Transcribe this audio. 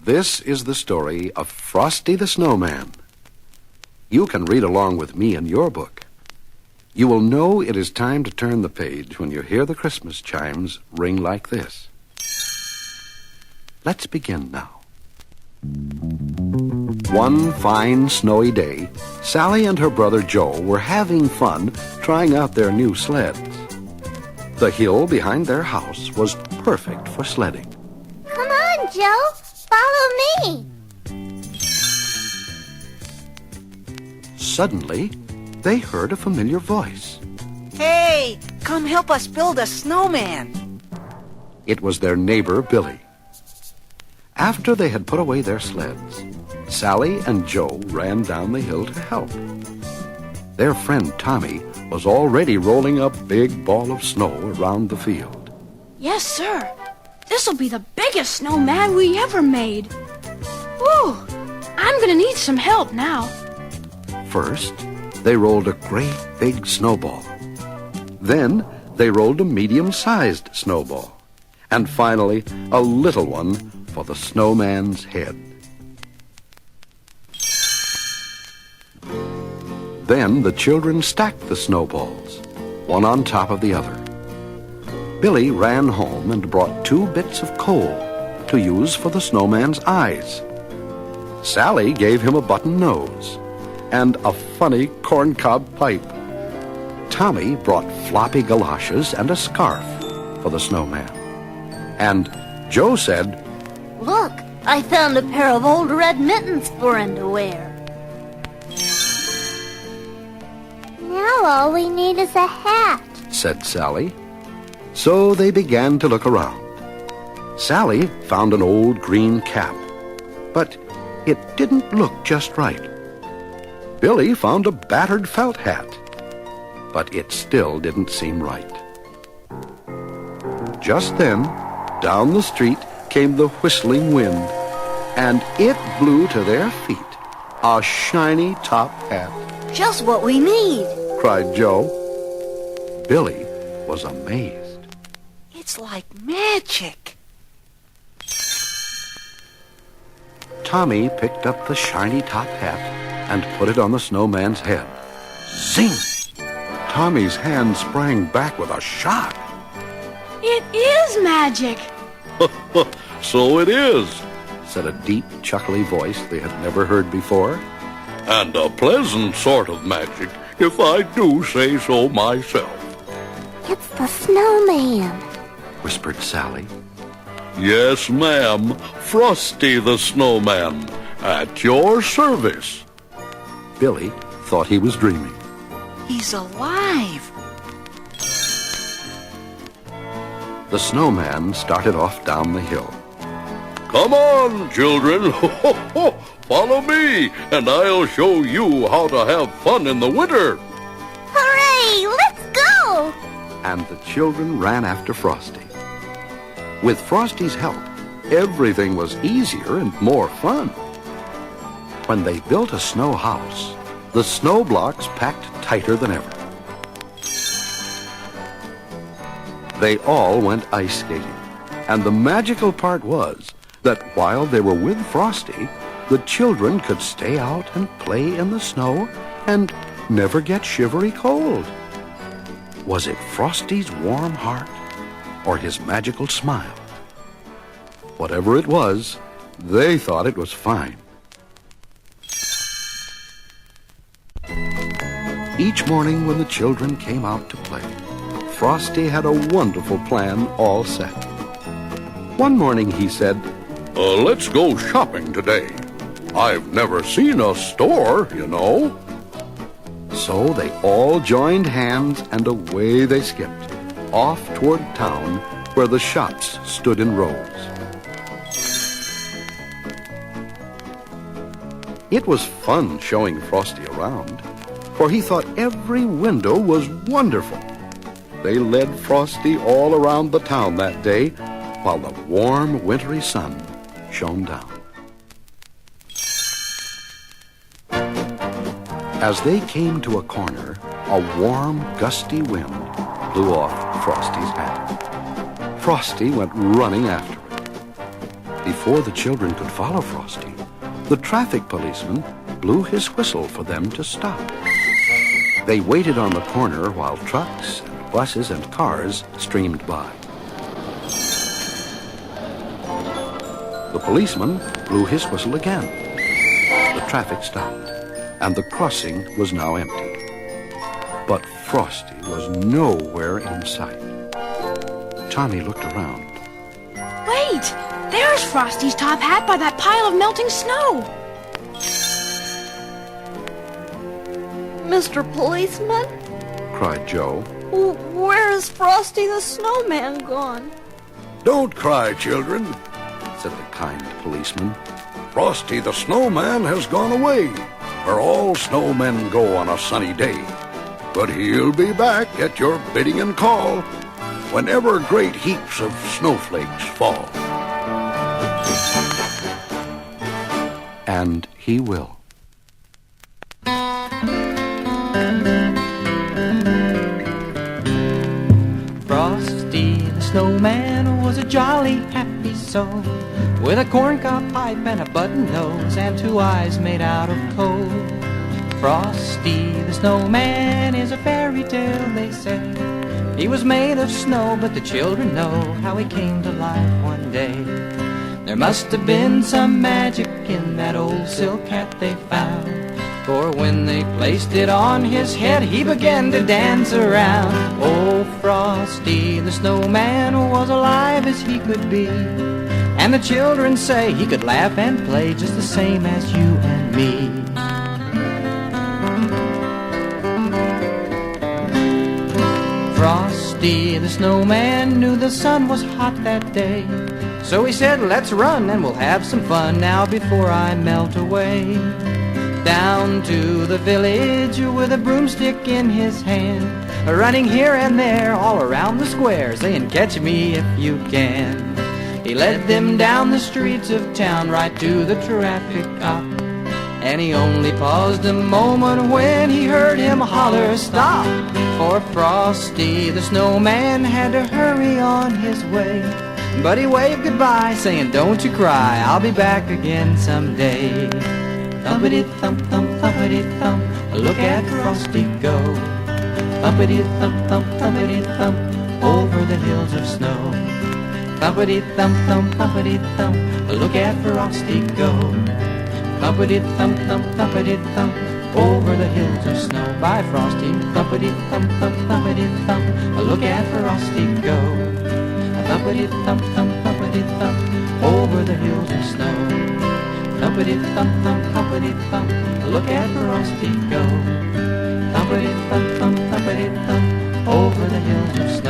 This is the story of Frosty the Snowman. You can read along with me in your book. You will know it is time to turn the page when you hear the Christmas chimes ring like this. Let's begin now. One fine snowy day, Sally and her brother Joe were having fun trying out their new sleds. The hill behind their house was perfect for sledding. Come on, Joe. Follow me. Suddenly, they heard a familiar voice. Hey, come help us build a snowman. It was their neighbor, Billy. After they had put away their sleds, Sally and Joe ran down the hill to help. Their friend Tommy was already rolling a big ball of snow around the field. Yes, sir. This'll be the biggest snowman we ever made. Whew! I'm gonna need some help now. First, they rolled a great big snowball. Then, they rolled a medium-sized snowball. And finally, a little one for the snowman's head. Then the children stacked the snowballs, one on top of the other. Billy ran home and brought 2 bits of coal to use for the snowman's eyes. Sally gave him a button nose and a funny corncob pipe. Tommy brought floppy galoshes and a scarf for the snowman. And Joe said, Look, I found a pair of old red mittens for him to wear. Now all we need is a hat, said Sally. So they began to look around. Sally found an old green cap, but it didn't look just right. Billy found a battered felt hat, but it still didn't seem right. Just then, down the street came the whistling wind, and it blew to their feet a shiny top hat. Just what we need. Cried Joe. Billy was amazed. It's like magic. Tommy picked up the shiny top hat and put it on the snowman's head. Zing! Tommy's hand sprang back with a shock. It is magic. So it is, Said a deep, chuckly voice they had never heard before. and a pleasant sort of magic, if I do say so myself. It's the snowman, Whispered Sally. Yes, ma'am, Frosty the Snowman, at your service. Billy thought he was dreaming. He's alive. The snowman started off down the hill. Come on, children, follow me, and I'll show you how to have fun in the winter. Hooray! Let's go! And the children ran after Frosty. With Frosty's help, everything was easier and more fun. When they built a snow house, the snow blocks packed tighter than ever. They all went ice skating, and the magical part was that while they were with Frosty, the children could stay out and play in the snow and never get shivery cold. Was it Frosty's warm heart or his magical smile? Whatever it was, they thought it was fine. Each morning when the children came out to play, Frosty had a wonderful plan all set. One morning he said, Let's go shopping today. I've never seen a store, you know. So they all joined hands and away they skipped, off toward town where the shops stood in rows. It was fun showing Frosty around, for he thought every window was wonderful. They led Frosty all around the town that day while the warm, wintry sun shone down. As they came to a corner, a warm, gusty wind blew off Frosty's hat. Frosty went running after it. Before the children could follow Frosty, the traffic policeman blew his whistle for them to stop. They waited on the corner while trucks and buses and cars streamed by. The policeman blew his whistle again. The traffic stopped, and the crossing was now empty. But Frosty was nowhere in sight. Tommy looked around. Wait! There's Frosty's top hat by that pile of melting snow! Mr. Policeman, Cried Joe. where is Frosty the Snowman gone? Don't cry, children. Said the kind policeman. Frosty the Snowman has gone away, where all snowmen go on a sunny day. But he'll be back at your bidding and call, whenever great heaps of snowflakes fall. And he will. Frosty the Snowman was a jolly happy soul, with a corncob pipe and a button nose and 2 eyes made out of coal. Frosty the Snowman is a fairy tale, they say. He was made of snow, but the children know how he came to life one day. There must have been some magic in that old silk hat they found, for when they placed it on his head, he began to dance around. Oh, Frosty the Snowman was alive as he could be, and the children say he could laugh and play just the same as you and me. Frosty the Snowman knew the sun was hot that day, so he said, let's run and we'll have some fun now before I melt away. Down to the village with a broomstick in his hand, running here and there all around the square, saying, catch me if you can. He led them down the streets of town right to the traffic cop, and he only paused a moment when he heard him holler, stop! For Frosty the Snowman had to hurry on his way, but he waved goodbye, saying, don't you cry, I'll be back again someday. Thumpity-thump, thump, thumpity-thump, look at Frosty go. Thumpity-thump, thump, thumpity-thump, over the hills of snow. Thumpity-thump, thump, thumpity-thump, look at Frosty go. Thumpity-thump, thump, thumpity-thump, over the hills of snow. Bye, Frosty. Thumpity-thump, thump, thumpity-thump, look at Frosty go. Thumpity-thump, thump, thumpity-thump, over the hills of snow. Thumpity-thump, thump, thumpity-thump, look at Frosty go. Thumpity-thump, thump, thumpity-thump, over the hills of snow.